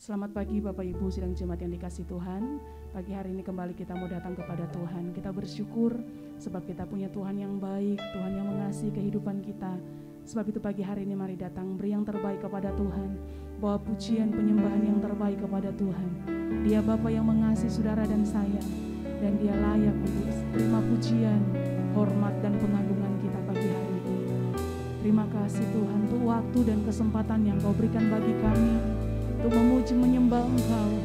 Selamat pagi Bapak Ibu sidang jemaat yang dikasihi Tuhan. Pagi hari ini kembali kita mau datang kepada Tuhan. Kita bersyukur sebab kita punya Tuhan yang baik, Tuhan yang mengasihi kehidupan kita. Sebab itu pagi hari ini mari datang beri yang terbaik kepada Tuhan. Bawa pujian penyembahan yang terbaik kepada Tuhan. Dia Bapa yang mengasihi saudara dan saya. Dan dia layak untuk terima pujian, hormat dan pengagungan kita pagi hari ini. Terima kasih Tuhan untuk waktu dan kesempatan yang Kau berikan bagi kami untuk memuji menyembah Engkau.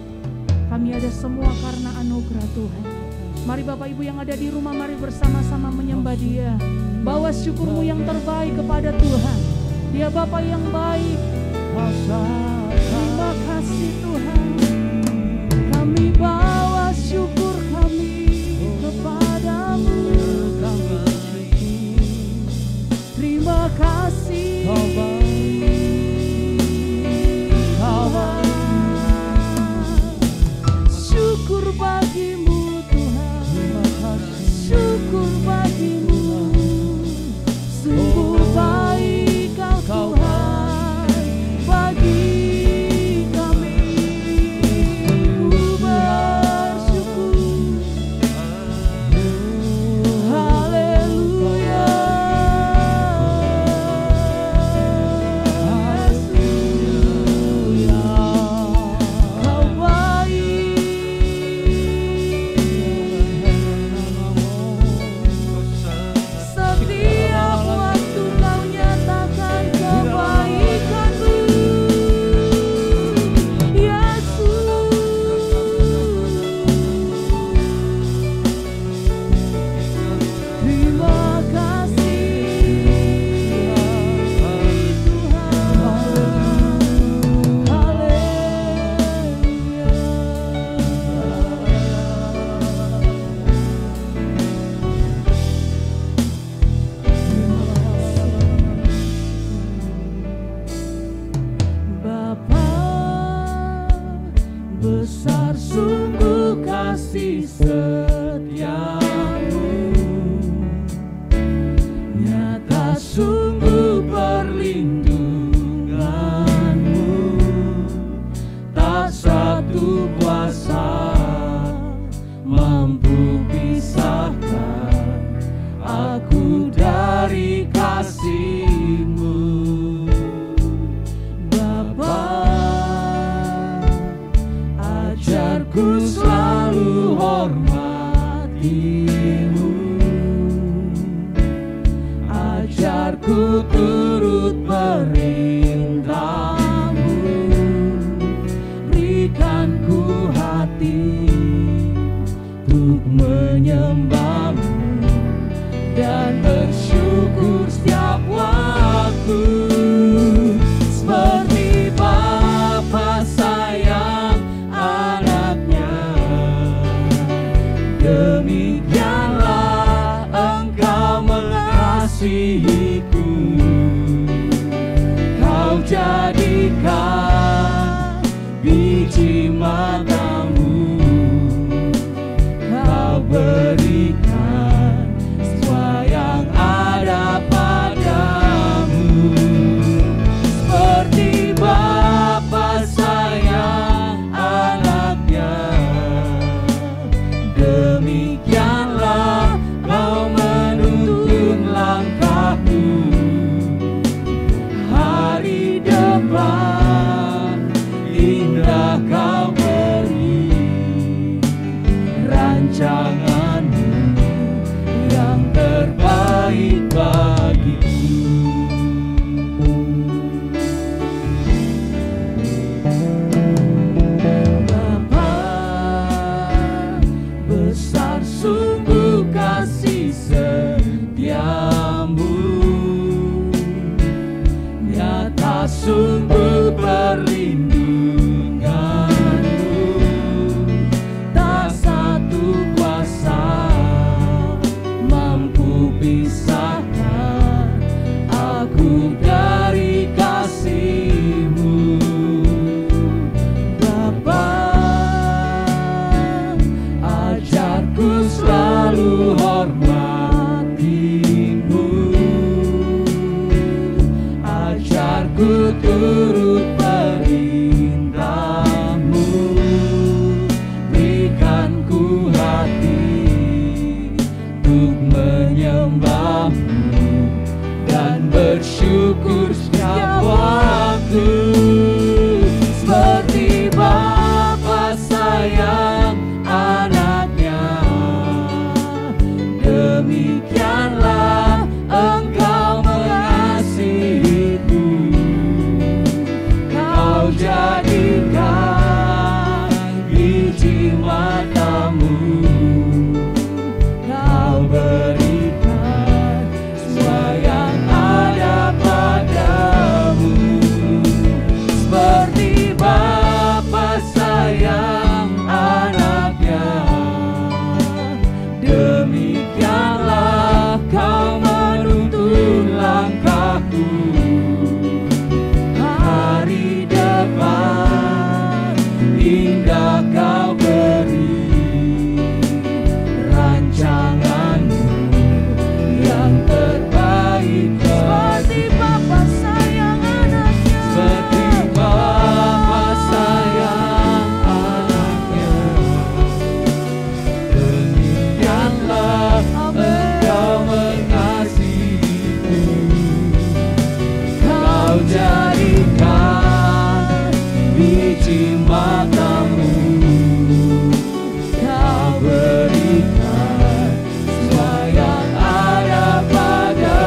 Kami ada semua karena anugerah Tuhan. Mari Bapak Ibu yang ada di rumah, mari bersama-sama menyembah Dia. Bawa syukurmu yang terbaik kepada Tuhan. Dia Bapa yang baik. Terima kasih Tuhan. Kami bawa syukur kami kepadamu. Terima kasih. Syukur bagimu Tuhan, syukur bagimu, sungguh baik Kau Tuhan bagi kami. Ku bersyukur, haleluya. Besar sungguh kasih setiamu, nyata sungguh perlindunganmu. Tak satu kuasa mampu pisahkan aku dari kasih-Mu. Ku selalu hormati-Mu, ajarku turut perintah-Mu, berikan ku hati untuk menyembah-Mu dan bersyukur setiap waktu. Seperti Bapa sayang anaknya, demikianlah Engkau mengasihiku. Kau jadikan biji mata-Mu, Kau berikan semua yang ada padamu. Seperti Bapa sayang anaknya, demikianlah Kau menuntun langkahku. Hari depan indah Kau beri, rancangan-Mu yang terbaik bagiku. Bapa, besar sungguh kasih setiamu, nyata sungguh perlindunganmu. Tak satu kuasa mampu pisahkan aku dari kasih-Mu. Bapa, ajarku selalu hormati-Mu, ajarku turut perintah. yang terbaik. Seperti Bapa sayang anaknya, Seperti Bapa sayang anaknya, demikianlah Engkau mengasihiku. Kau jadikan biji matamu, Kau berikan semua yang ada padaku.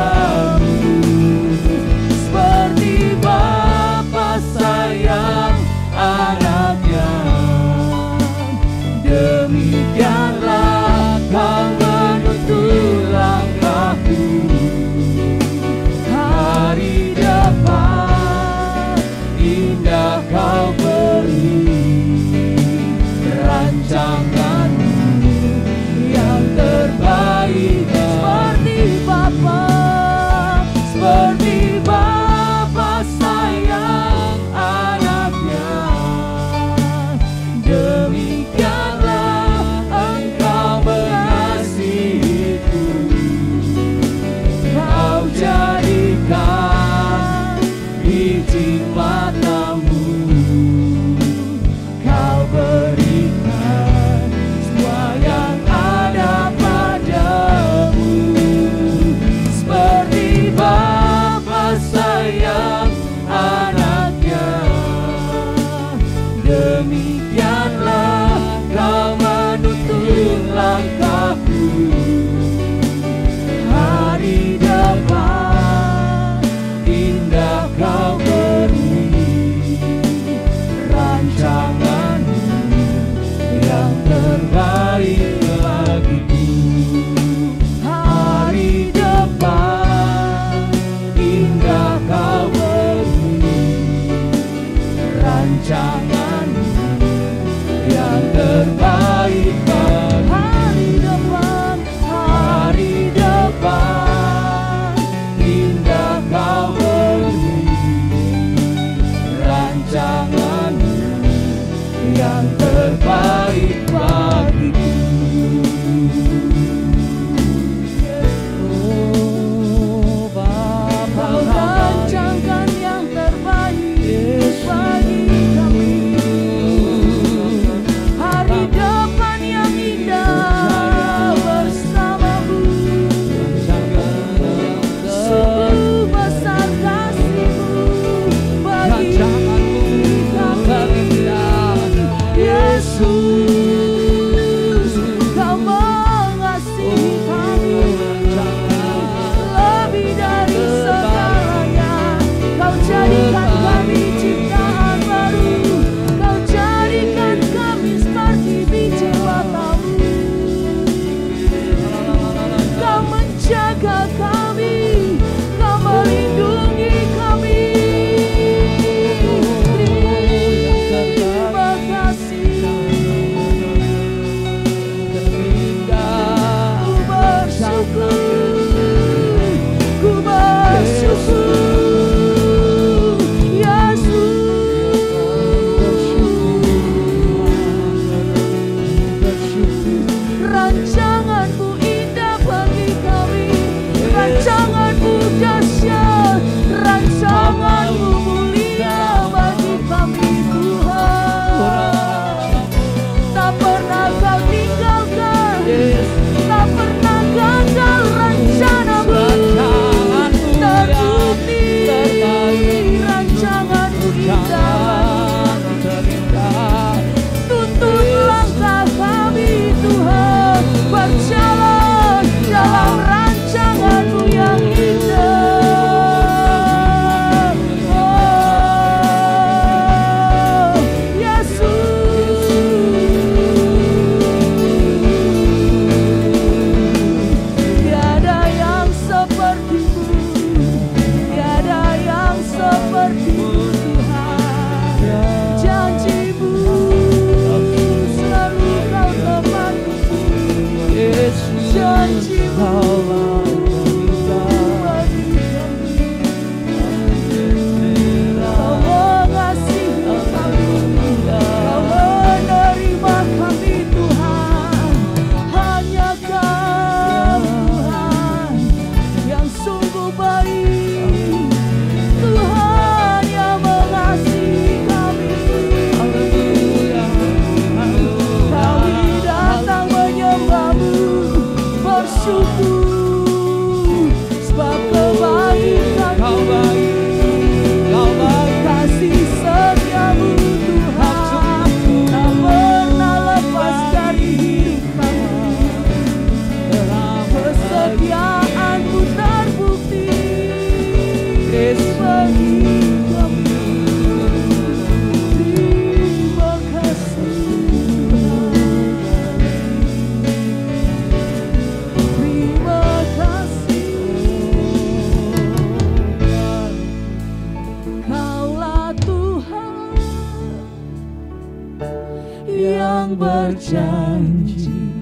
berjanji,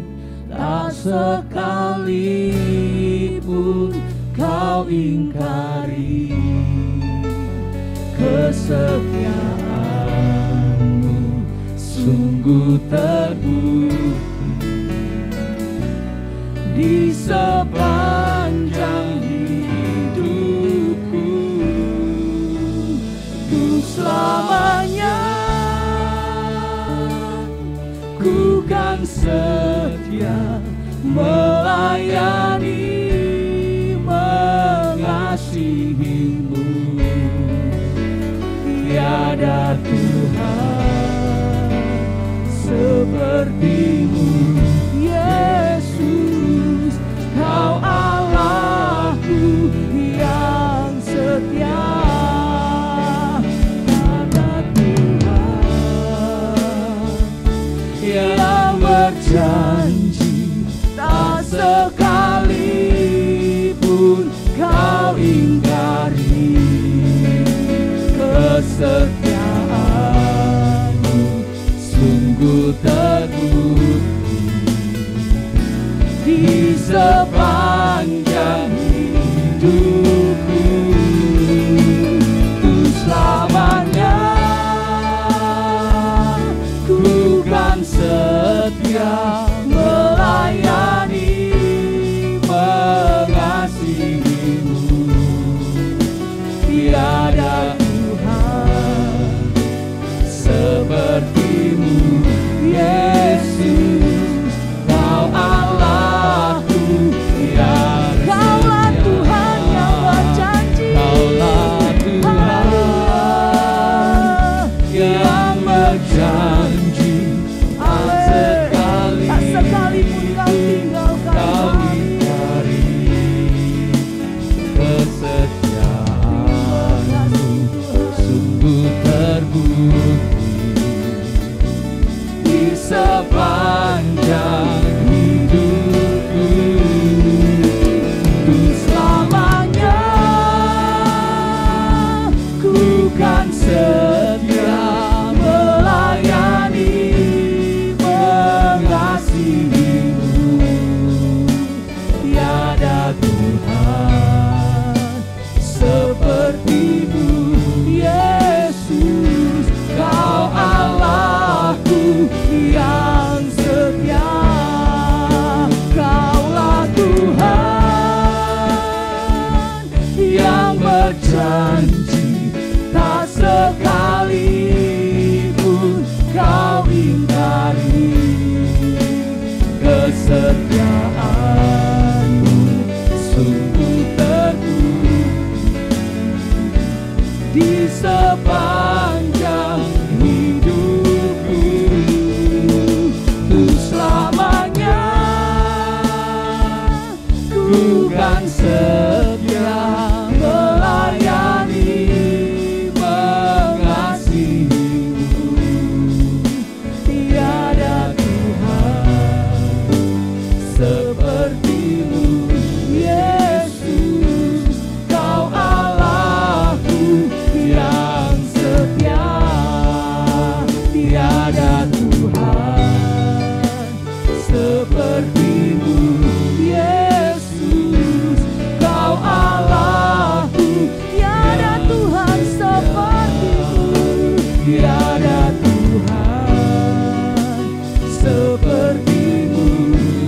tak sekalipun kau ingkari kesetiaanmu sungguh terbukti di sepanjang hidupku, ku selamanya ku kan setia melayani, mengasihimu. Tiada Tuhan sepertimu, Yesus, Kau Allahku yang setia. Karena Tuhan yang berjanji, tak sekalipun kau ingkari kesetiaanmu sungguh terbukti di sepanjang hidupku, ku selamanya ku kan setia melayani, mengasihimu. Tiada Tuhan sepertimu, Yesus, Kau Allahku yang Kaulah Tuhan yang berjanji, Kaulah Tuhan yang berjanji, tak sekalipun kau tinggalkan kau ingkari kesetiaanmu sungguh terbukti di sepanjang hidupku, ku selamanya ku kan setia melayani, mengasihimu. Tiada Tuhan sepertimu, Yesus, Kau Allahku yang setia. Kaulah Tuhan yang berjanji, tak sekalipun kau ingkari kesetiaanmu sungguh terbukti di sepanjang hidupku, ku selamanya ku kan setia melayani, mengasihimu. Tiada Tuhan sepertimu, Yesus, Kau Allahku yang setia. Tiada Tuhan sepertimu, Yesus, Kau Allahku. Tiada Tuhan sepertimu, Tiada Tuhan sepertimu,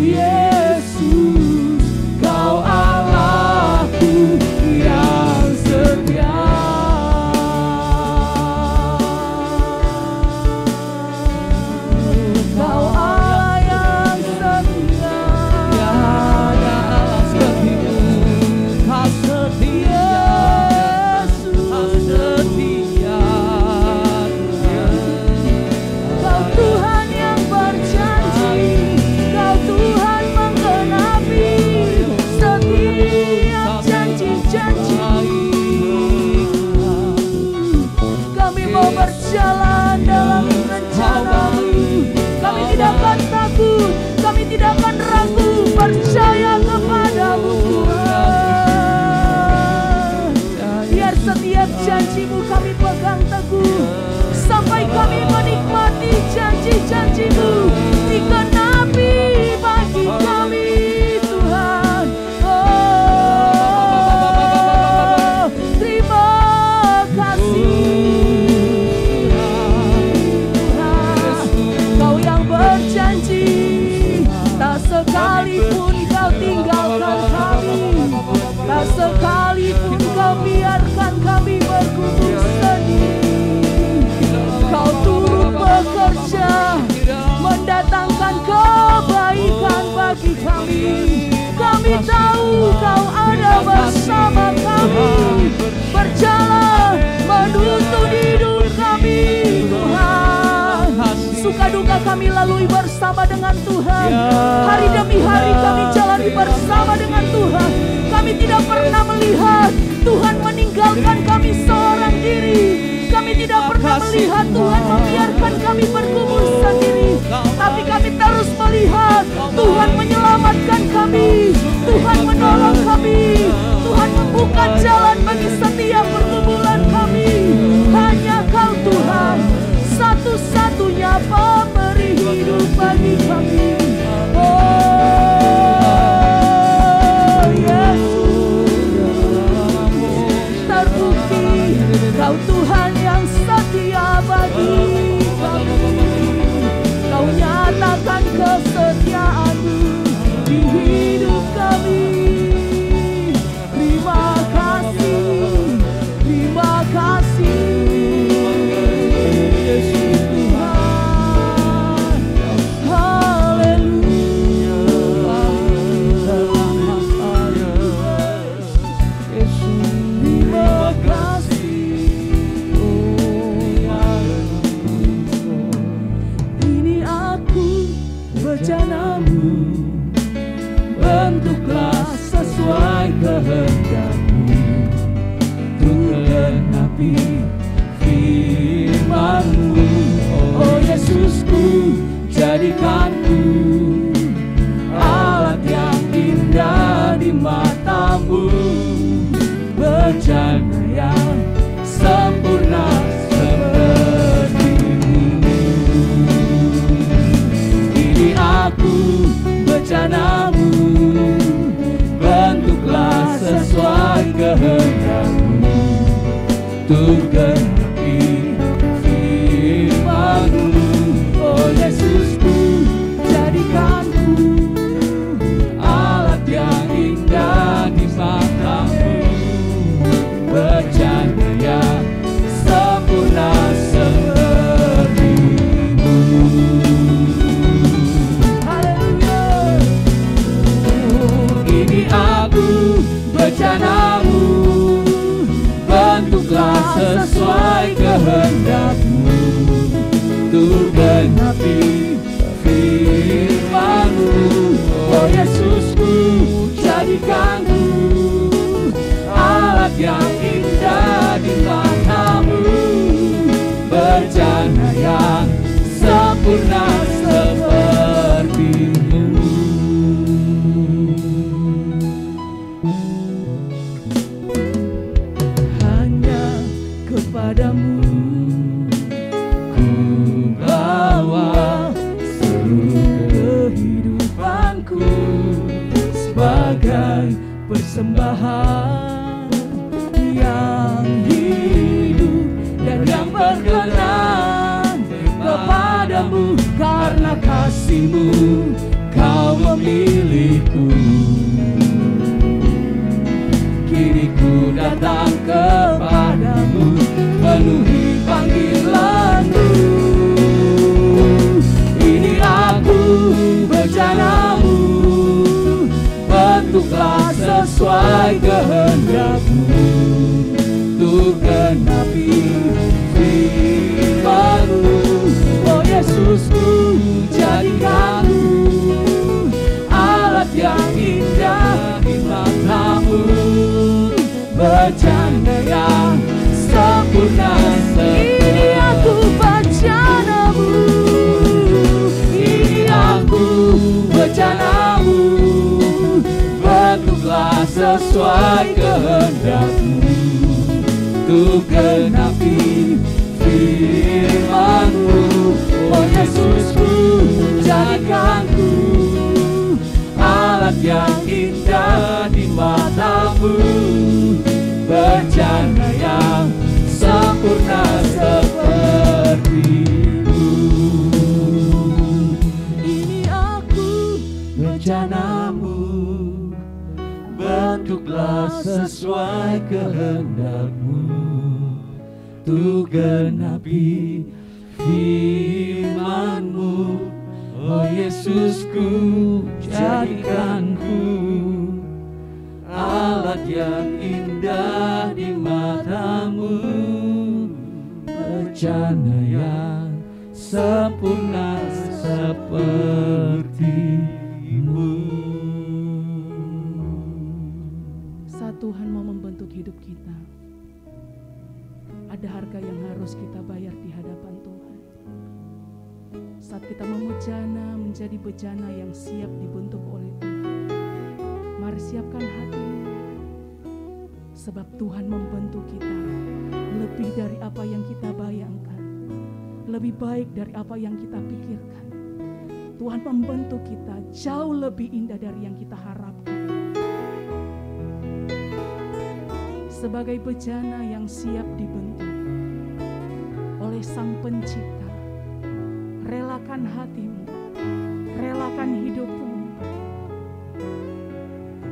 Yesus, Kau Allahku yang setia. Kau Allah yang setia. Tiada Allah sepertimu, Kau setia, Kau setia. Kau Tuhan yang berjanji, Kau Tuhan menggenapi setiap janji-janji. Kami mau berjalan dalam rencana-Mu. Kami tidak akan takut, kami tidak akan ragu, percaya kepada-Mu Tuhan. Biar setiap janji-Mu kami pegang teguh, sampai kami menikmati janji-janji-Mu Sekalipun kau biarkan kami bergumul sendiri, kau turut bekerja mendatangkan kebaikan bagi kami. Kami tahu kau ada bersama kami, berjalan menuntun hidup kami Tuhan. Suka duka kami lalui bersama dengan Tuhan. Hari demi hari kami jalani bersama dengan Tuhan. Kami tidak pernah melihat Tuhan meninggalkan kami seorang diri. Kami tidak pernah melihat Tuhan membiarkan kami bergumul sendiri. Tapi kami terus melihat Tuhan menyelamatkan kami, Tuhan menolong kami, Tuhan membuka jalan bagi setiap pergumulan kami. Hanya Kau Tuhan, satu-satunya pemberi hidup bagi kami. Oh Yesus, terbukti Kau Tuhan yang setia bagi kami. Kau nyatakan kesetiaan-Mu di hidup kami. Terima kasih, terima kasih Yesus Tuhan. Haleluya. Terima kasih. Ini aku bencanamu, bentuklah sesuai kehendak-Mu, untuk genapi firman-Mu. Oh Yesusku, jadikanku alat yang indah di mata-Mu, bencana yang sempurna seperti-Mu. Ini aku bencana-Mu, bentuklah sesuai kehendak-Mu, untuk genapi firman-Mu. Oh Yesusku, jadikanku alat yang indah di mata-Mu, bencana yang sempurna seperti-Mu. Haleluya. Ini aku bencana-Mu, bentuklah sesuai kehendak-Mu, untuk genapi firman-Mu. Oh Yesusku, jadikanku alat yang indah di mata-Mu, bencana yang sempurna seperti-Mu. Hanya kepadamu ku bawa seluruh kehidupanku, sebagai persembahan yang hidup dan yang berkenan kepadamu. Karena kasih-Mu Kau memilihku, kini ku datang kepadamu, penuhi panggilan-Mu. Ini aku bencana-Mu, bentuklah sesuai kehendak-Mu, untuk genapi firman-Mu. Oh Yesusku, jadikanku alat yang indah di mata-Mu, bencana yang sempurna seperti-Mu. Ini aku bencana-Mu, ini aku bencana-Mu, bentuklah sesuai kehendak-Mu, untuk genapi firman-Mu. Oh Yesusku, jadikanku alat yang indah di mata-Mu, bencana yang sempurna seperti-Mu. Ini aku bencana-Mu, bentuklah sesuai sesuai kehendak-Mu, tu genapi firman-Mu. Oh Yesusku, jadikan ku alat yang indah di mata-Mu, rencana yang sempurna seperti-Mu. Saat Tuhan mau membentuk hidup kita, ada harga yang harus kita bayar di hadapan Tuhan. Saat kita memujana menjadi bejana yang siap dibentuk oleh Tuhan, mari siapkan hatimu, sebab Tuhan membentuk kita lebih dari apa yang kita bayangkan, lebih baik dari apa yang kita pikirkan. Tuhan membentuk kita jauh lebih indah dari yang kita harapkan. Sebagai bejana yang siap dibentuk oleh Sang Pencipta, relakan hatimu, relakan hidupmu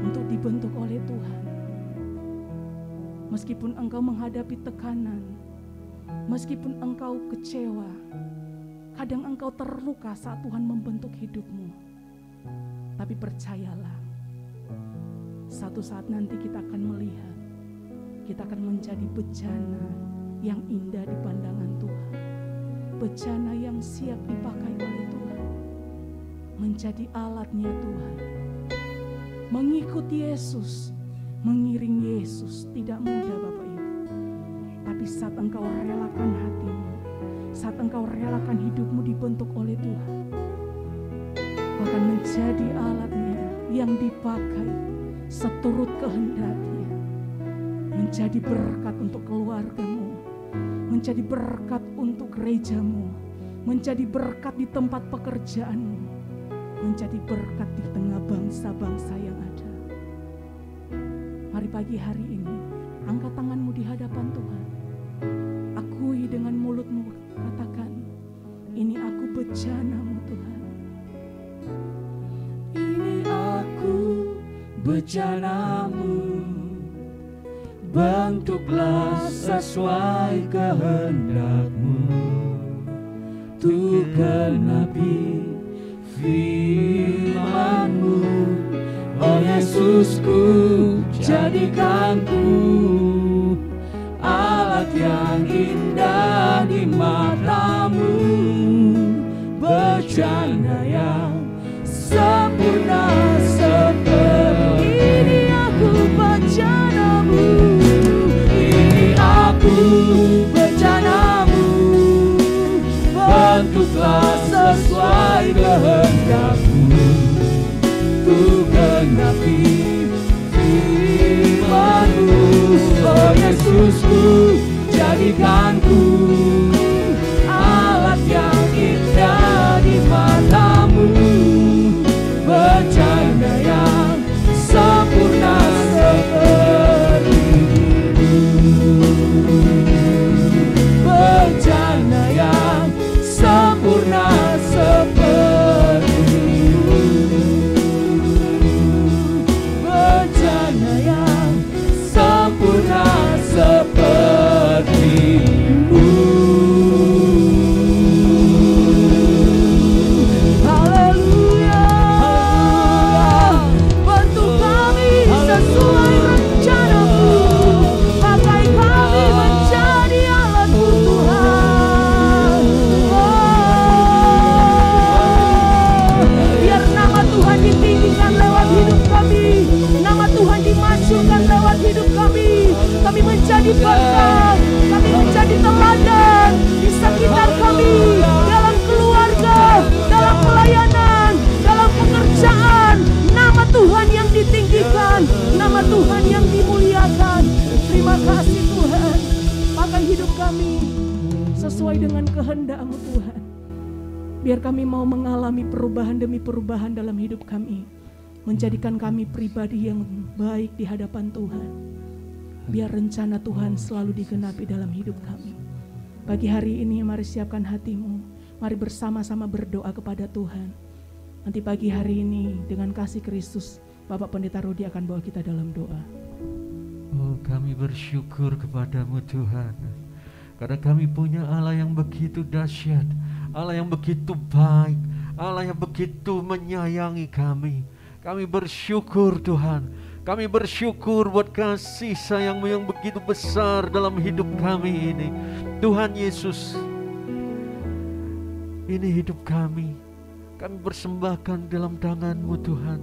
untuk dibentuk oleh Tuhan. Meskipun engkau menghadapi tekanan, meskipun engkau kecewa, kadang engkau terluka saat Tuhan membentuk hidupmu. Tapi percayalah, satu saat nanti kita akan melihat, kita akan menjadi bejana yang indah di pandangan Tuhan. Bejana yang siap dipakai oleh Tuhan. Menjadi alatnya Tuhan. Mengikut Yesus, mengiring Yesus tidak mudah Bapak Ibu. Tapi saat engkau relakan hatimu, saat engkau relakan hidupmu dibentuk oleh Tuhan, kau akan menjadi alatnya yang dipakai seturut kehendaknya. Menjadi berkat untuk keluargamu, menjadi berkat untuk gerejamu, menjadi berkat di tempat pekerjaanmu, menjadi berkat di tengah bangsa-bangsa yang ada. Mari pagi hari ini, angkat tanganmu di hadapan Tuhan. Akui dengan mulutmu, katakan, ini aku bejana-Mu Tuhan. Ini aku bejana-Mu, bentuklah sesuai kehendak-Mu, tu genapi firman-Mu. Oh Yesusku, jadikan ku alat yang indah di mata-Mu, bejana yang sempurna seperti. Ini aku bejana-Mu, ini aku bejana-Mu, bentuklah sesuai kehendak-Mu, tu genapi firman-Mu. Oh Yesusku, jadikan ku alat yang indah di mata-Mu, bejana yang sempurna seperti-Mu, bejana yang sempurna seperti-Mu, bejana yang sempurna seperti-Mu. Haleluya, bentuk kami sesuai rencana-Mu, pakai kami menjadi alat-Mu Tuhan. Biar nama Tuhan ditinggikan lewat hidup kami, nama Tuhan dimajukan lewat hidup kami. Kami menjadi berkat, kami menjadi teladan di sekitar kami, dalam keluarga, dalam pelayanan, dalam pekerjaan. Nama Tuhan yang ditinggikan, nama Tuhan yang dimuliakan. Terima kasih Tuhan, pakai hidup kami sesuai dengan kehendak-Mu Tuhan. Biar kami mau mengalami perubahan demi perubahan dalam hidup kami, menjadikan kami pribadi yang baik di hadapan Tuhan. Biar rencana Tuhan selalu digenapi dalam hidup kami. Pagi hari ini mari siapkan hatimu, mari bersama-sama berdoa kepada Tuhan. Nanti pagi hari ini dengan kasih Kristus, Bapak Pendeta Rudi akan bawa kita dalam doa. Oh, kami bersyukur kepadamu Tuhan, karena kami punya Allah yang begitu dahsyat, Allah yang begitu baik, Allah yang begitu menyayangi kami. Kami bersyukur Tuhan, kami bersyukur buat kasih sayang-Mu yang begitu besar dalam hidup kami ini. Tuhan Yesus, ini hidup kami persembahkan dalam tangan-Mu Tuhan.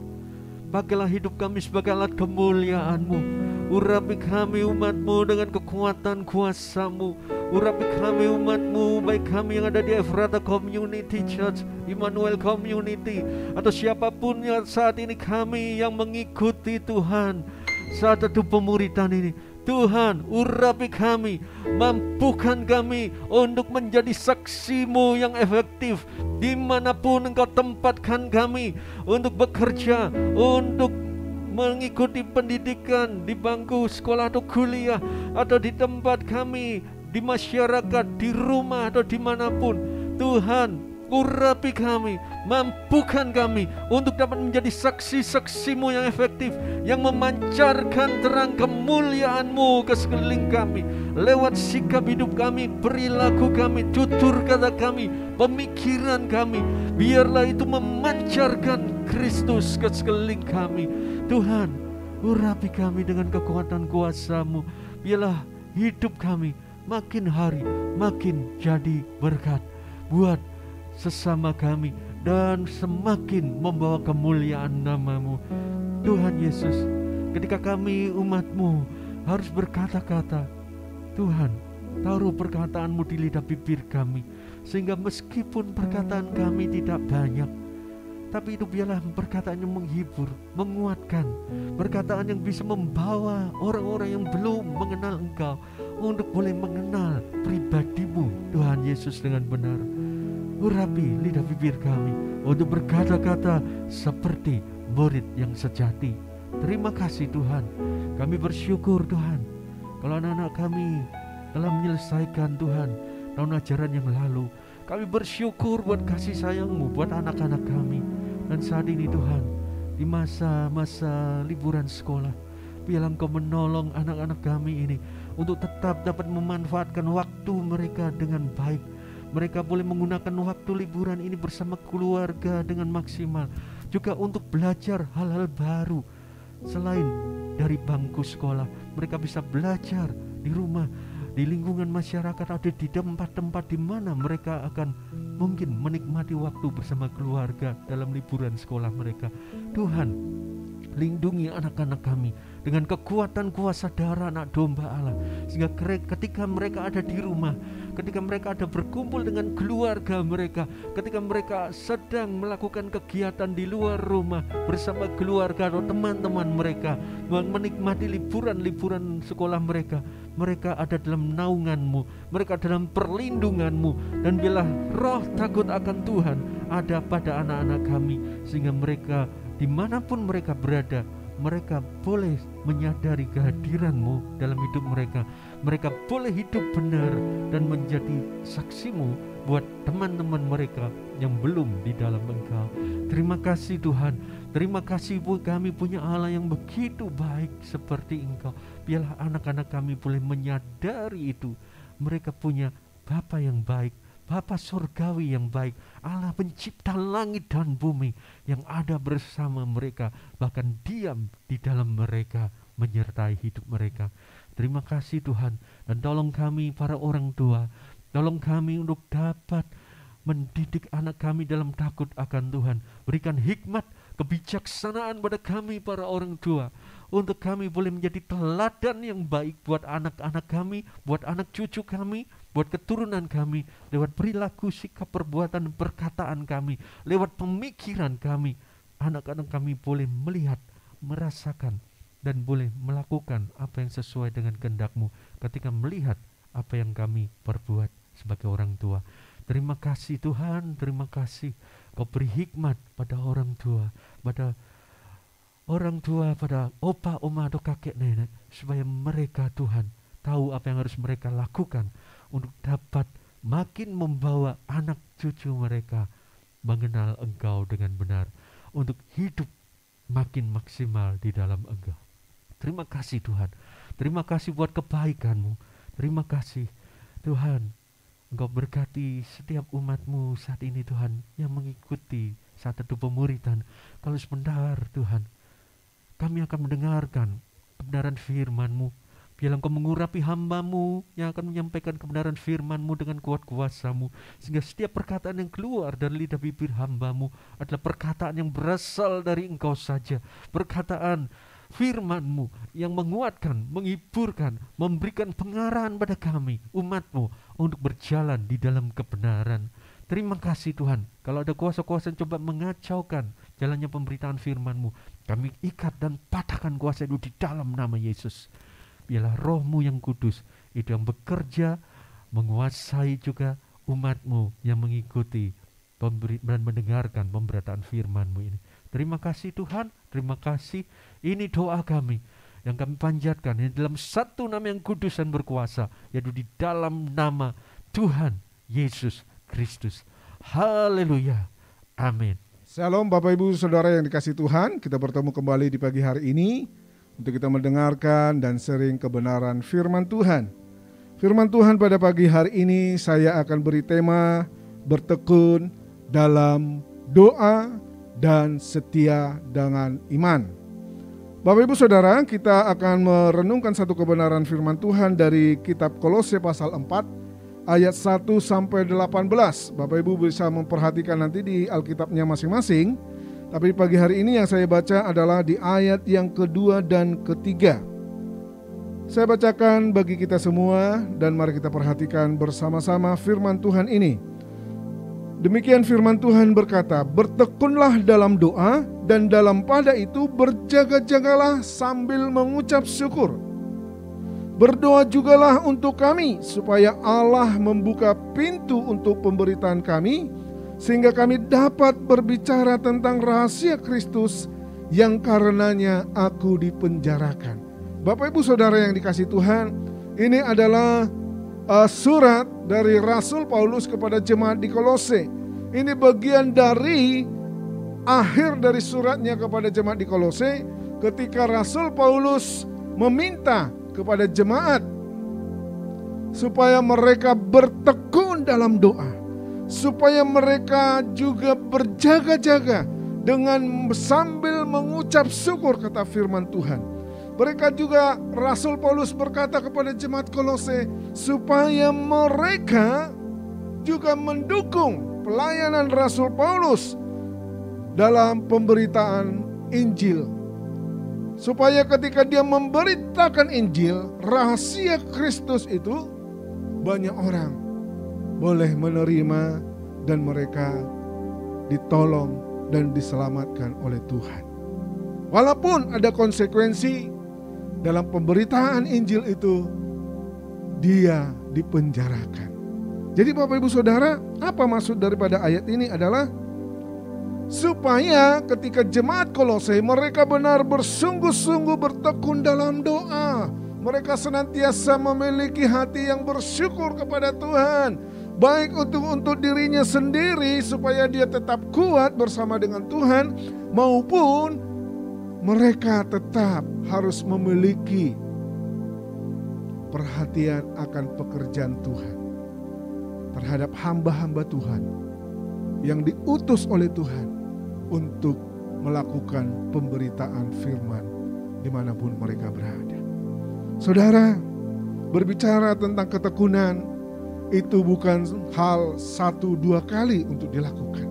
Pakailah hidup kami sebagai alat kemuliaan-Mu. Urapi kami umat-Mu dengan kekuatan kuasa-Mu. Urapi kami umat-Mu, baik kami yang ada di Ephrata Community Church, Immanuel Community, atau siapapun yang saat ini kami yang mengikuti Tuhan saat itu pemuritan ini. Tuhan, urapi kami, mampukan kami untuk menjadi saksi-Mu yang efektif dimanapun Engkau tempatkan kami untuk bekerja, untuk mengikuti pendidikan di bangku sekolah atau kuliah, atau di tempat kami, di masyarakat, di rumah atau dimanapun. Tuhan, urapi kami, mampukan kami untuk dapat menjadi saksi-saksi-Mu yang efektif, yang memancarkan terang kemuliaan-Mu ke sekeliling kami, lewat sikap hidup kami, perilaku kami, tutur kata kami, pemikiran kami. Biarlah itu memancarkan Kristus ke sekeliling kami. Tuhan, urapi kami dengan kekuatan kuasa-Mu. Biarlah hidup kami makin hari makin jadi berkat buat sesama kami dan semakin membawa kemuliaan nama-Mu. Tuhan Yesus, ketika kami umat-Mu harus berkata-kata, Tuhan, taruh perkataan-Mu di lidah bibir kami, sehingga meskipun perkataan kami tidak banyak, tapi itu biarlah perkataan yang menghibur, menguatkan, perkataan yang bisa membawa orang-orang yang belum mengenal Engkau untuk boleh mengenal pribadi-Mu, Tuhan Yesus, dengan benar. Urapi lidah bibir kami untuk berkata-kata seperti murid yang sejati. Terima kasih Tuhan. Kami bersyukur Tuhan, kalau anak-anak kami telah menyelesaikan Tuhan tahun ajaran yang lalu. Kami bersyukur buat kasih sayang-Mu buat anak-anak kami. Dan saat ini Tuhan, di masa-masa liburan sekolah, biarlah Engkau menolong anak-anak kami ini untuk tetap dapat memanfaatkan waktu mereka dengan baik. Mereka boleh menggunakan waktu liburan ini bersama keluarga dengan maksimal, juga untuk belajar hal-hal baru selain dari bangku sekolah. Mereka bisa belajar di rumah, di lingkungan masyarakat, ada di tempat-tempat di mana mereka akan mungkin menikmati waktu bersama keluarga dalam liburan sekolah mereka. Tuhan, lindungi anak-anak kami dengan kekuatan kuasa darah anak domba Allah, sehingga ketika mereka ada di rumah, ketika mereka ada berkumpul dengan keluarga mereka, ketika mereka sedang melakukan kegiatan di luar rumah bersama keluarga atau teman-teman mereka, menikmati liburan sekolah mereka, mereka ada dalam naungan-Mu, mereka dalam perlindungan-Mu. Dan bila roh takut akan Tuhan ada pada anak-anak kami, sehingga mereka dimanapun mereka berada, mereka boleh menyadari kehadiran-Mu dalam hidup mereka. Mereka boleh hidup benar dan menjadi saksi-Mu buat teman-teman mereka yang belum di dalam Engkau. Terima kasih Tuhan. Terima kasih kami punya Allah yang begitu baik seperti Engkau. Biarlah anak-anak kami boleh menyadari itu. Mereka punya Bapa yang baik, Bapa surgawi yang baik, Allah pencipta langit dan bumi yang ada bersama mereka, bahkan diam di dalam mereka, menyertai hidup mereka. Terima kasih Tuhan, dan tolong kami para orang tua, tolong kami untuk dapat mendidik anak kami dalam takut akan Tuhan. Berikan hikmat, kebijaksanaan pada kami para orang tua, untuk kami boleh menjadi teladan yang baik buat anak-anak kami, buat anak cucu kami, buat keturunan kami, lewat perilaku, sikap, perbuatan, perkataan kami, lewat pemikiran kami. Anak-anak kami boleh melihat, merasakan, dan boleh melakukan apa yang sesuai dengan kehendak-Mu ketika melihat apa yang kami perbuat sebagai orang tua. Terima kasih Tuhan, terima kasih Kau beri hikmat pada orang tua, pada opa, oma, atau kakek nenek, supaya mereka Tuhan tahu apa yang harus mereka lakukan untuk dapat makin membawa anak cucu mereka mengenal Engkau dengan benar, untuk hidup makin maksimal di dalam Engkau. Terima kasih Tuhan. Terima kasih buat kebaikan-Mu. Terima kasih Tuhan, Engkau berkati setiap umat-Mu saat ini Tuhan, yang mengikuti saat teduh pemuritan. Kalau sebentar Tuhan, kami akan mendengarkan kebenaran firman-Mu. Biarlah Engkau mengurapi hamba-Mu yang akan menyampaikan kebenaran firman-Mu dengan kuat kuasa-Mu, sehingga setiap perkataan yang keluar dari lidah bibir hamba-Mu adalah perkataan yang berasal dari Engkau saja. Perkataan firman-Mu yang menguatkan, menghiburkan, memberikan pengarahan pada kami, umat-Mu, untuk berjalan di dalam kebenaran. Terima kasih Tuhan. Kalau ada kuasa-kuasa yang coba mengacaukan jalannya pemberitaan firman-Mu, kami ikat dan patahkan kuasa itu di dalam nama Yesus. Biarlah Roh-Mu yang kudus itu yang bekerja, menguasai juga umat-Mu yang mengikuti dan mendengarkan pemberitaan firman-Mu ini. Terima kasih Tuhan, terima kasih. Ini doa kami yang kami panjatkan di dalam satu nama yang kudus dan berkuasa, yaitu di dalam nama Tuhan Yesus Kristus. Haleluya. Amin. Shalom Bapak Ibu Saudara yang dikasihi Tuhan. Kita bertemu kembali di pagi hari ini untuk kita mendengarkan dan sharing kebenaran firman Tuhan. Firman Tuhan pada pagi hari ini saya akan beri tema bertekun dalam doa dan setia dengan iman. Bapak Ibu Saudara, kita akan merenungkan satu kebenaran firman Tuhan dari kitab Kolose pasal 4 ayat 1 sampai 18. Bapak Ibu bisa memperhatikan nanti di Alkitabnya masing-masing. Tapi pagi hari ini yang saya baca adalah di ayat yang kedua dan ketiga. Saya bacakan bagi kita semua dan mari kita perhatikan bersama-sama firman Tuhan ini. Demikian firman Tuhan berkata, bertekunlah dalam doa dan dalam pada itu berjaga-jagalah sambil mengucap syukur. Berdoa jugalah untuk kami supaya Allah membuka pintu untuk pemberitaan kami, sehingga kami dapat berbicara tentang rahasia Kristus yang karenanya aku dipenjarakan. Bapak Ibu Saudara yang dikasihi Tuhan, ini adalah surat dari Rasul Paulus kepada jemaat di Kolose. Ini bagian dari akhir dari suratnya kepada jemaat di Kolose, ketika Rasul Paulus meminta kepada jemaat supaya mereka bertekun dalam doa, supaya mereka juga berjaga-jaga dengan sambil mengucap syukur, kata firman Tuhan. Mereka juga, Rasul Paulus berkata kepada jemaat Kolose supaya mereka juga mendukung pelayanan Rasul Paulus dalam pemberitaan Injil. Supaya ketika dia memberitakan Injil, rahasia Kristus itu, banyak orang boleh menerima dan mereka ditolong dan diselamatkan oleh Tuhan. Walaupun ada konsekuensi dalam pemberitaan Injil itu, dia dipenjarakan. Jadi Bapak Ibu Saudara, apa maksud daripada ayat ini adalah supaya ketika jemaat Kolose mereka benar bersungguh-sungguh bertekun dalam doa. Mereka senantiasa memiliki hati yang bersyukur kepada Tuhan, baik untuk dirinya sendiri supaya dia tetap kuat bersama dengan Tuhan, maupun mereka tetap harus memiliki perhatian akan pekerjaan Tuhan terhadap hamba-hamba Tuhan yang diutus oleh Tuhan untuk melakukan pemberitaan firman dimanapun mereka berada. Saudara, berbicara tentang ketekunan itu bukan hal 1-2 kali untuk dilakukan,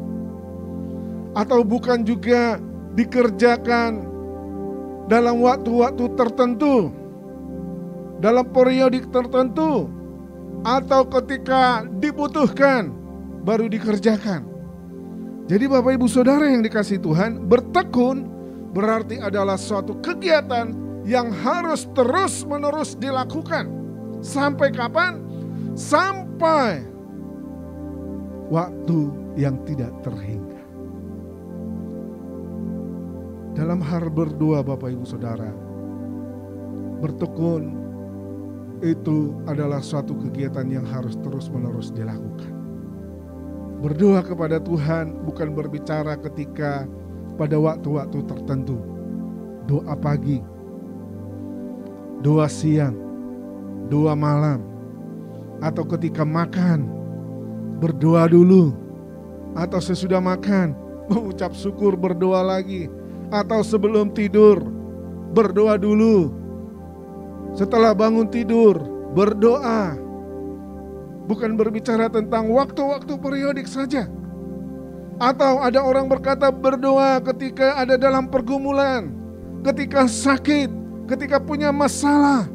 atau bukan juga dikerjakan dalam waktu-waktu tertentu, dalam periodik tertentu, atau ketika dibutuhkan baru dikerjakan. Jadi Bapak Ibu Saudara yang dikasihi Tuhan, bertekun berarti adalah suatu kegiatan yang harus terus-menerus dilakukan. Sampai kapan? Sampai waktu yang tidak terhingga. Dalam hal berdoa Bapak Ibu Saudara, bertekun itu adalah suatu kegiatan yang harus terus-menerus dilakukan. Berdoa kepada Tuhan bukan berbicara ketika pada waktu-waktu tertentu. Doa pagi, doa siang, doa malam, atau ketika makan, berdoa dulu, atau sesudah makan, mengucap syukur, berdoa lagi, atau sebelum tidur, berdoa dulu, setelah bangun tidur, berdoa. Bukan berbicara tentang waktu-waktu periodik saja. Atau ada orang berkata berdoa ketika ada dalam pergumulan, ketika sakit, ketika punya masalah,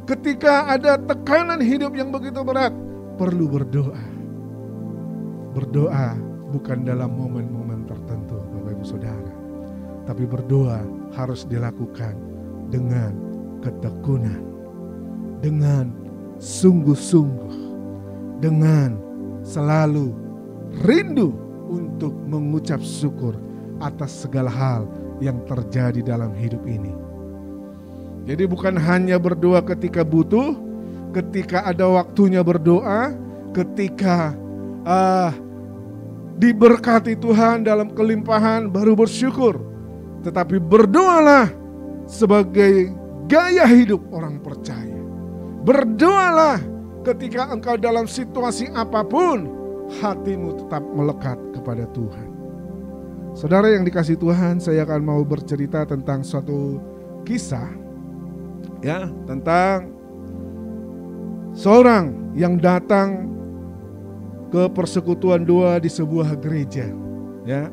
ketika ada tekanan hidup yang begitu berat, perlu berdoa. Berdoa bukan dalam momen-momen tertentu, Bapak Ibu Saudara, tapi berdoa harus dilakukan dengan ketekunan, dengan sungguh-sungguh, dengan selalu rindu untuk mengucap syukur atas segala hal yang terjadi dalam hidup ini. Jadi bukan hanya berdoa ketika butuh, ketika ada waktunya berdoa, ketika diberkati Tuhan dalam kelimpahan baru bersyukur. Tetapi berdoalah sebagai gaya hidup orang percaya. Berdoalah ketika engkau dalam situasi apapun, hatimu tetap melekat kepada Tuhan. Saudara yang dikasihi Tuhan, saya akan mau bercerita tentang suatu kisah, ya, tentang seorang yang datang ke persekutuan doa di sebuah gereja, ya.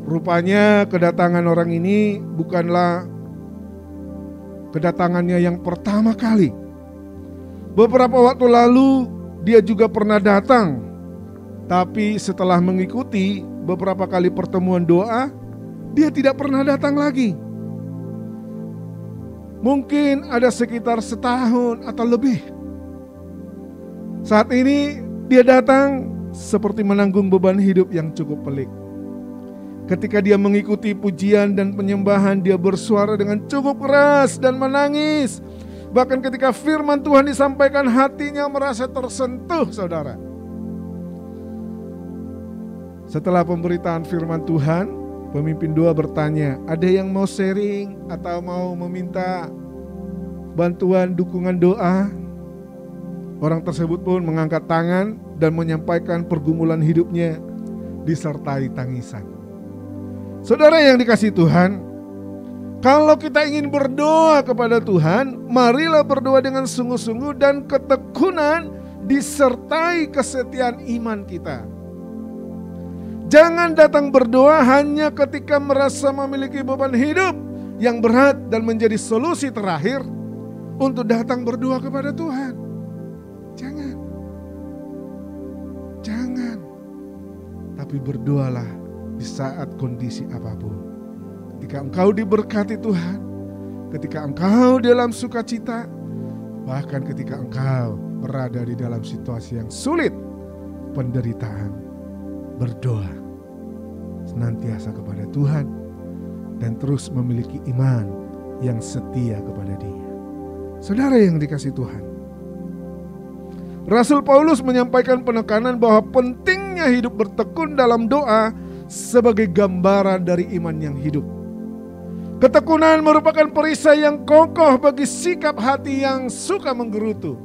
Rupanya kedatangan orang ini bukanlah kedatangannya yang pertama kali. Beberapa waktu lalu dia juga pernah datang, tapi setelah mengikuti beberapa kali pertemuan doa, dia tidak pernah datang lagi. Mungkin ada sekitar setahun atau lebih. Saat ini dia datang seperti menanggung beban hidup yang cukup pelik. Ketika dia mengikuti pujian dan penyembahan, dia bersuara dengan cukup keras dan menangis. Bahkan ketika firman Tuhan disampaikan, hatinya merasa tersentuh, saudara. Setelah pemberitaan firman Tuhan, pemimpin doa bertanya, ada yang mau sharing atau mau meminta bantuan dukungan doa? Orang tersebut pun mengangkat tangan dan menyampaikan pergumulan hidupnya disertai tangisan. Saudara yang dikasihi Tuhan, kalau kita ingin berdoa kepada Tuhan, marilah berdoa dengan sungguh-sungguh dan ketekunan disertai kesetiaan iman kita. Jangan datang berdoa hanya ketika merasa memiliki beban hidup yang berat dan menjadi solusi terakhir untuk datang berdoa kepada Tuhan. Jangan. Jangan. Tapi berdoalah di saat kondisi apapun. Ketika engkau diberkati Tuhan, ketika engkau dalam sukacita, bahkan ketika engkau berada di dalam situasi yang sulit, penderitaan, berdoa senantiasa kepada Tuhan dan terus memiliki iman yang setia kepada Dia. Saudara yang dikasihi Tuhan, Rasul Paulus menyampaikan penekanan bahwa pentingnya hidup bertekun dalam doa sebagai gambaran dari iman yang hidup. Ketekunan merupakan perisai yang kokoh bagi sikap hati yang suka menggerutu,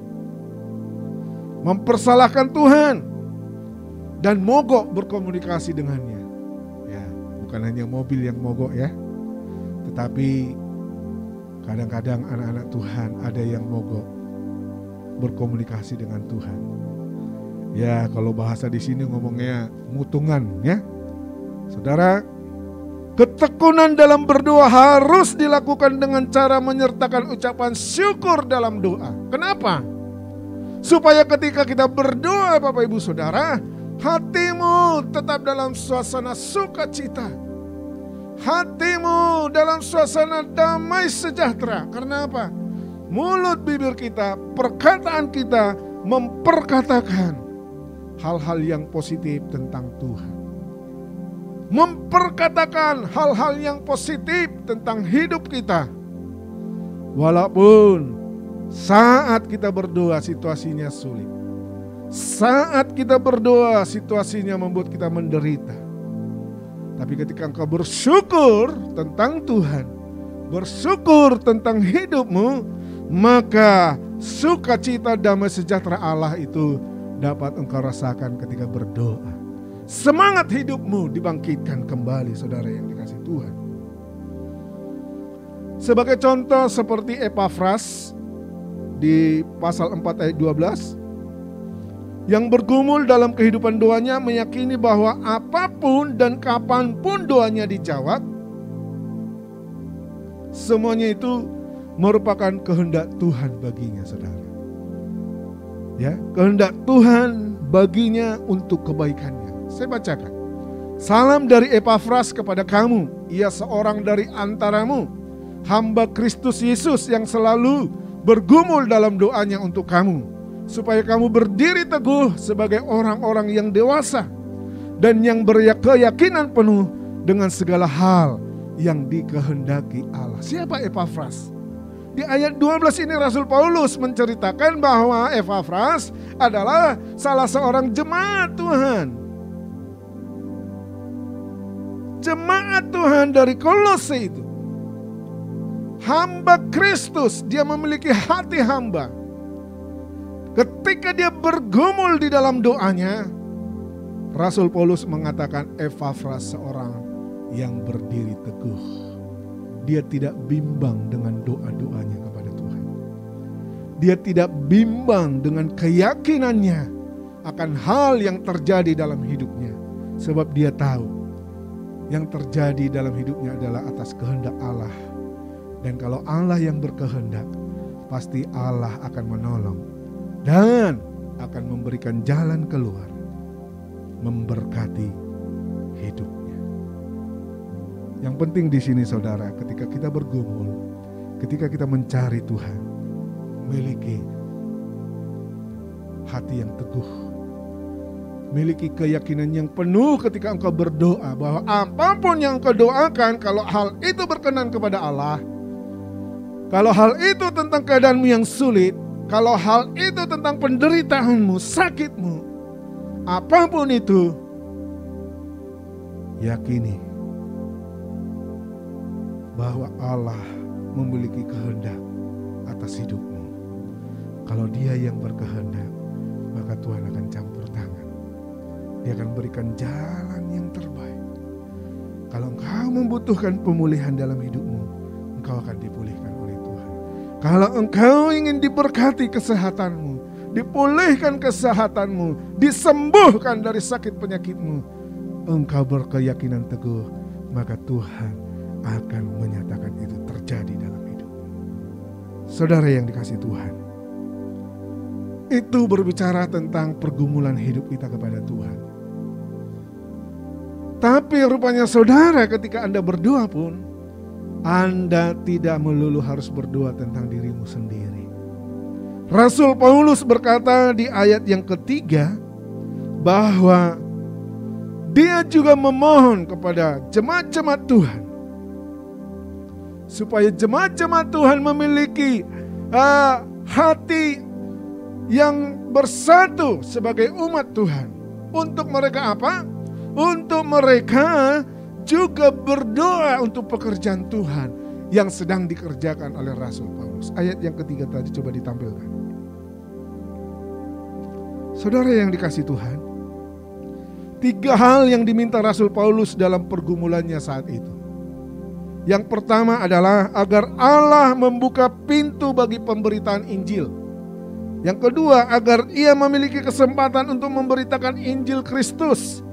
mempersalahkan Tuhan, dan mogok berkomunikasi dengannya. Ya, bukan hanya mobil yang mogok ya, tetapi kadang-kadang anak-anak Tuhan ada yang mogok berkomunikasi dengan Tuhan. Ya, kalau bahasa di sini ngomongnya mutungan ya. Saudara, ketekunan dalam berdoa harus dilakukan dengan cara menyertakan ucapan syukur dalam doa. Kenapa? Supaya ketika kita berdoa, Bapak Ibu Saudara, hatimu tetap dalam suasana sukacita. Hatimu dalam suasana damai sejahtera. Karena apa? Mulut bibir kita, perkataan kita memperkatakan hal-hal yang positif tentang Tuhan. Memperkatakan hal-hal yang positif tentang hidup kita. Walaupun saat kita berdoa situasinya sulit, saat kita berdoa situasinya membuat kita menderita, tapi ketika engkau bersyukur tentang Tuhan, bersyukur tentang hidupmu, maka sukacita damai sejahtera Allah itu dapat engkau rasakan ketika berdoa. Semangat hidupmu dibangkitkan kembali, saudara yang dikasihi Tuhan. Sebagai contoh seperti Epafras di pasal 4 ayat 12, yang bergumul dalam kehidupan doanya meyakini bahwa apapun dan kapanpun doanya dijawab, semuanya itu merupakan kehendak Tuhan baginya, saudara. Ya, kehendak Tuhan baginya untuk kebaikannya. Saya bacakan. Salam dari Epafras kepada kamu, ia seorang dari antaramu, hamba Kristus Yesus yang selalu bergumul dalam doanya untuk kamu, supaya kamu berdiri teguh sebagai orang-orang yang dewasa dan yang berkeyakinan penuh dengan segala hal yang dikehendaki Allah. Siapa Epafras? Di ayat 12 ini Rasul Paulus menceritakan bahwa Epafras adalah salah seorang jemaat Tuhan. Jemaat Tuhan dari Kolose itu. Hamba Kristus, dia memiliki hati hamba. Ketika dia bergumul di dalam doanya, Rasul Paulus mengatakan Epafras seorang yang berdiri teguh. Dia tidak bimbang dengan doa-doanya kepada Tuhan. Dia tidak bimbang dengan keyakinannya akan hal yang terjadi dalam hidupnya. Sebab dia tahu yang terjadi dalam hidupnya adalah atas kehendak Allah. Dan kalau Allah yang berkehendak, pasti Allah akan menolong dan akan memberikan jalan keluar, memberkati hidupnya. Yang penting di sini, saudara, ketika kita bergumul, ketika kita mencari Tuhan, miliki hati yang teguh, miliki keyakinan yang penuh ketika engkau berdoa bahwa apapun yang engkau doakan, kalau hal itu berkenan kepada Allah, kalau hal itu tentang keadaanmu yang sulit, kalau hal itu tentang penderitaanmu, sakitmu, apapun itu, yakini bahwa Allah memiliki kehendak atas hidupmu. Kalau Dia yang berkehendak, maka Tuhan akan campur tangan. Dia akan berikan jalan yang terbaik. Kalau engkau membutuhkan pemulihan dalam hidupmu, engkau akan dipulihkan oleh Tuhan. Kalau engkau ingin diberkati kesehatanmu, dipulihkan kesehatanmu, disembuhkan dari sakit penyakitmu, engkau berkeyakinan teguh, maka Tuhan akan menyatakan itu terjadi dalam hidupmu. Saudara yang dikasihi Tuhan, itu berbicara tentang pergumulan hidup kita kepada Tuhan. Tapi rupanya saudara, ketika Anda berdoa pun, Anda tidak melulu harus berdoa tentang dirimu sendiri. Rasul Paulus berkata di ayat yang ketiga bahwa dia juga memohon kepada jemaat-jemaat Tuhan supaya jemaat-jemaat Tuhan memiliki hati yang bersatu sebagai umat Tuhan. Untuk mereka apa? Untuk mereka juga berdoa untuk pekerjaan Tuhan yang sedang dikerjakan oleh Rasul Paulus. Ayat yang ketiga tadi coba ditampilkan. Saudara yang dikasihi Tuhan, 3 hal yang diminta Rasul Paulus dalam pergumulannya saat itu. Yang pertama adalah agar Allah membuka pintu bagi pemberitaan Injil. Yang kedua, agar ia memiliki kesempatan untuk memberitakan Injil Kristus.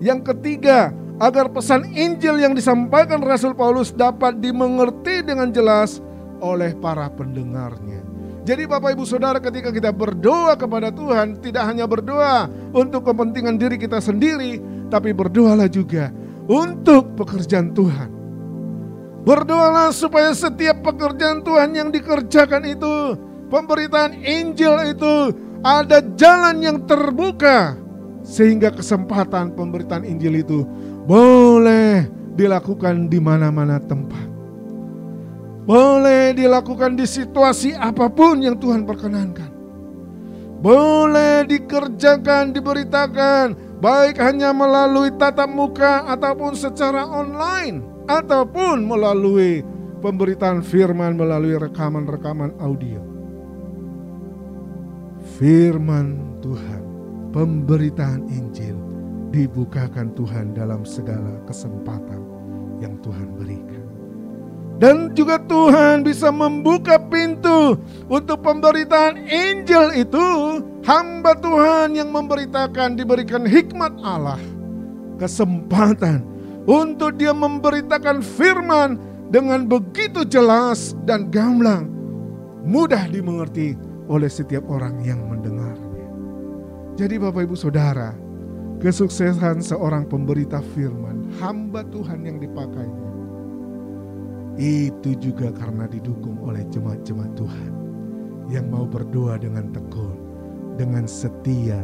Yang ketiga, agar pesan Injil yang disampaikan Rasul Paulus dapat dimengerti dengan jelas oleh para pendengarnya. Jadi Bapak Ibu Saudara, ketika kita berdoa kepada Tuhan, tidak hanya berdoa untuk kepentingan diri kita sendiri, tapi berdoalah juga untuk pekerjaan Tuhan. Berdoalah supaya setiap pekerjaan Tuhan yang dikerjakan itu, pemberitaan Injil itu, ada jalan yang terbuka, sehingga kesempatan pemberitaan Injil itu boleh dilakukan di mana-mana tempat. Boleh dilakukan di situasi apapun yang Tuhan perkenankan. Boleh dikerjakan, diberitakan, baik hanya melalui tatap muka ataupun secara online, ataupun melalui pemberitaan firman melalui rekaman-rekaman audio. Firman Tuhan, pemberitaan Injil dibukakan Tuhan dalam segala kesempatan yang Tuhan berikan. Dan juga Tuhan bisa membuka pintu untuk pemberitaan Injil itu. Hamba Tuhan yang memberitakan diberikan hikmat Allah, kesempatan untuk dia memberitakan firman dengan begitu jelas dan gamblang, mudah dimengerti oleh setiap orang yang mendengarnya. Jadi Bapak Ibu Saudara, kesuksesan seorang pemberita firman, hamba Tuhan yang dipakainya, itu juga karena didukung oleh jemaat-jemaat Tuhan yang mau berdoa dengan tekun, dengan setia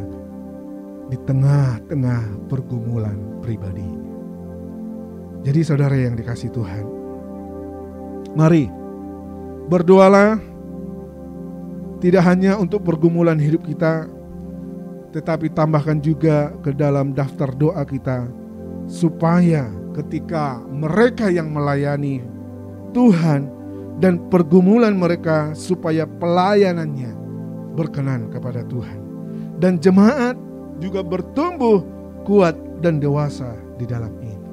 di tengah-tengah pergumulan pribadinya. Jadi saudara yang dikasihi Tuhan, mari berdoalah tidak hanya untuk pergumulan hidup kita, tetapi tambahkan juga ke dalam daftar doa kita, supaya ketika mereka yang melayani Tuhan dan pergumulan mereka, supaya pelayanannya berkenan kepada Tuhan, dan jemaat juga bertumbuh kuat dan dewasa di dalam ini.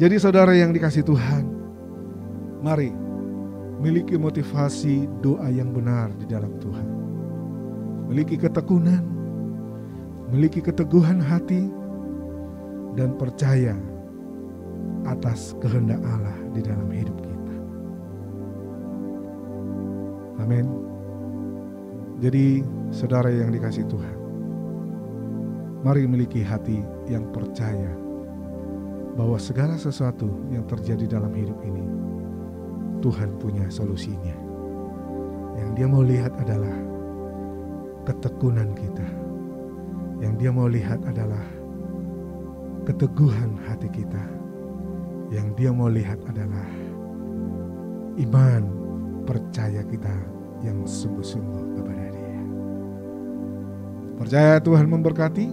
Jadi saudara yang dikasihi Tuhan, mari miliki motivasi doa yang benar di dalam Tuhan. Miliki ketekunan, miliki keteguhan hati, dan percaya atas kehendak Allah di dalam hidup kita. Amin. Jadi saudara yang dikasihi Tuhan, mari miliki hati yang percaya bahwa segala sesuatu yang terjadi dalam hidup ini, Tuhan punya solusinya. Yang Dia mau lihat adalah ketekunan kita. Yang Dia mau lihat adalah keteguhan hati kita. Yang Dia mau lihat adalah iman percaya kita yang sungguh-sungguh kepada Dia. Percaya Tuhan memberkati,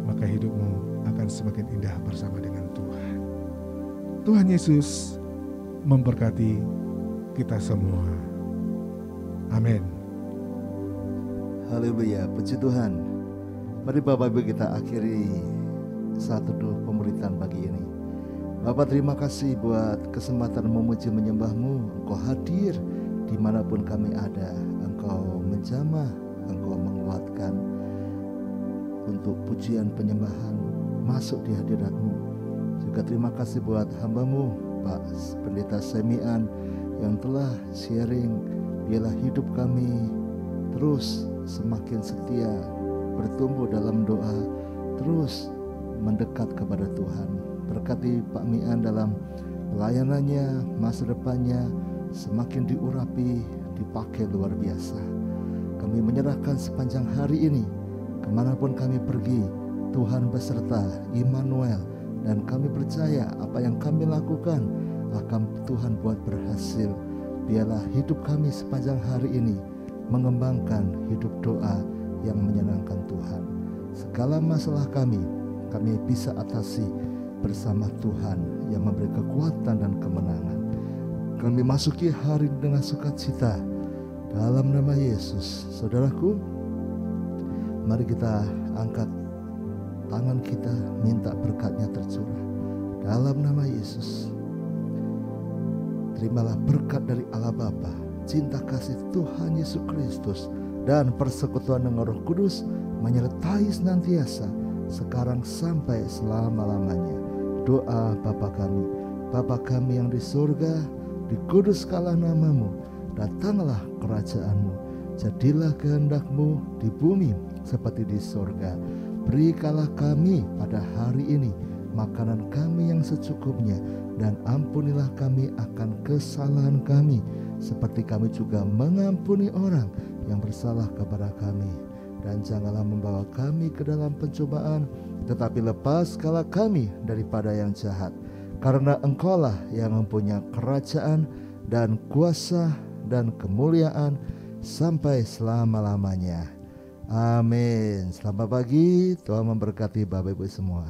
maka hidupmu akan semakin indah bersama dengan Tuhan. Tuhan Yesus memberkati kita semua. Amin. Haleluya, puji Tuhan. Mari Bapak Ibu kita akhiri satu doa pemberitaan pagi ini. Bapak, terima kasih buat kesempatan memuji menyembah-Mu. Engkau hadir dimanapun kami ada. Engkau menjamah, Engkau menguatkan untuk pujian penyembahan masuk di hadirat-Mu. Juga terima kasih buat hamba-Mu Pak Pendeta Semian yang telah sharing. Biarlah hidup kami terus semakin setia, bertumbuh dalam doa, terus mendekat kepada Tuhan. Berkati Pak Mian dalam pelayanannya, masa depannya semakin diurapi, dipakai luar biasa. Kami menyerahkan sepanjang hari ini, kemanapun kami pergi, Tuhan beserta, Immanuel, dan kami percaya apa yang kami lakukan akan Tuhan buat berhasil. Biarlah hidup kami sepanjang hari ini mengembangkan hidup doa yang menyenangkan Tuhan. Segala masalah kami bisa atasi bersama Tuhan yang memberi kekuatan dan kemenangan. Kami masuki hari dengan sukacita dalam nama Yesus. Saudaraku, mari kita angkat tangan kita, minta berkat-Nya tercurah dalam nama Yesus. Terimalah berkat dari Allah Bapa, cinta kasih Tuhan Yesus Kristus, dan persekutuan dengan Roh Kudus menyertai senantiasa sekarang sampai selama-lamanya. Doa Bapa kami yang di surga, dikuduskanlah nama-Mu, datanglah kerajaan-Mu, jadilah kehendak-Mu di bumi seperti di surga. Berikanlah kami pada hari ini makanan kami yang secukupnya, dan ampunilah kami akan kesalahan kami, seperti kami juga mengampuni orang yang bersalah kepada kami. Dan janganlah membawa kami ke dalam pencobaan, tetapi lepaskanlah kami daripada yang jahat. Karena Engkaulah yang mempunyai kerajaan dan kuasa dan kemuliaan sampai selama-lamanya. Amin. Selamat pagi, Tuhan memberkati Bapak Ibu semua.